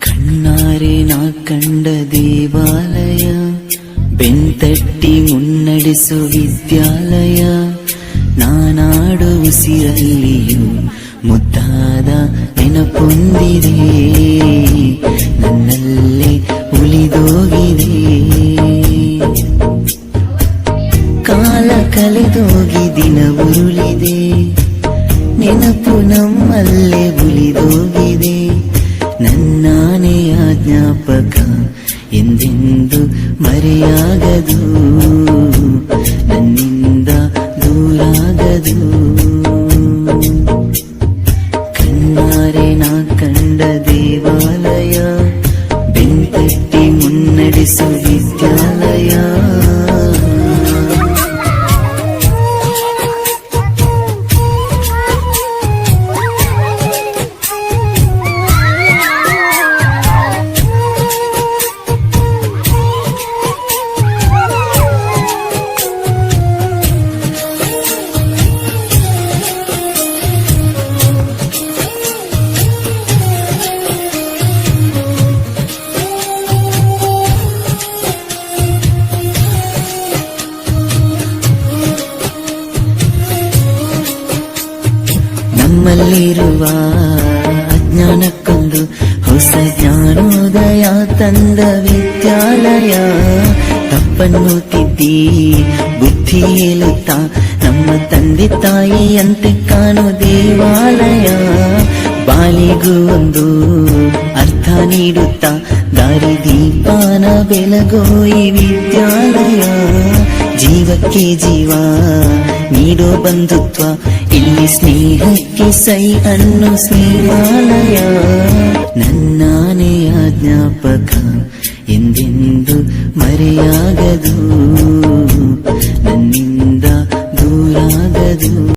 ಕಣ್ಣಾರೆ ನಾ ಕಂಡ ದೇವಾಲಯ, ಬೆಂತಟ್ಟಿ ಮುನ್ನಡೆಸು ವಿದ್ಯಾಲಯ, ನಾನಾಡು ಉಸಿರಲ್ಲಿಯೂ ಮುದ್ದಾದ ನೆನಪೊಂದಿದೆ, ನನ್ನಲ್ಲೇ ಉಳಿದೋಗಿದೆ. ಕಾಲ ಕಳೆದೋಗಿ ದಿನ ಉರುಳಿದೆ, ನೆನಪು ನಮ್ಮಲ್ಲೇ ಉಳಿದೋಗಿದೆ. ನನ್ನಾನೆಯ ಜ್ಞಾಪಕ ಎಂದೆಂದು ಮರೆಯಾಗದು, ನನ್ನಿಂದ ದೂರಾಗದು. ಕಣ್ಣಾರೆ ನಾ ಕಂಡ ದೇವಾಲಯ, ಬೆಂತಟ್ಟಿ ಮುನ್ನಡೆಸು ವಿದ್ಯಾಲಯ. ನಮ್ಮಲ್ಲಿರುವ ಅಜ್ಞಾನಕ್ಕೊಂದು ಹೊಸ ಜ್ಞಾನೋದಯ ತಂದ ವಿದ್ಯಾಲಯ. ತಪ್ಪನ್ನು ತಿದ್ದಿ ಬುದ್ಧಿ ಹೇಳುತ್ತಾ ನಮ್ಮ ತಂದೆ ತಾಯಿಯಂತೆ ಕಾಣೋ ದೇವಾಲಯ. ಬಾಳಿಗೂ ಒಂದು ಅರ್ಥ ನೀಡುತ್ತಾ ದಾರಿ ದೀಪಾನ ಬೆಳಗೋ ಈ ವಿದ್ಯಾಲಯ. ಜೀವಕ್ಕೆ ಜೀವ ನೀಡೋ ಬಂಧುತ್ವ, ಇಲ್ಲಿ ಸ್ನೇಹಕ್ಕೆ ಸೈ ಅನ್ನೋ ಸ್ನೇಹಾಲಯ. ನನ್ನಾನೆಯ ಜ್ಞಾಪಕ ಎಂದೆಂದು ಮರೆಯಾಗದು, ನನ್ನಿಂದ ದೂರಾಗದು.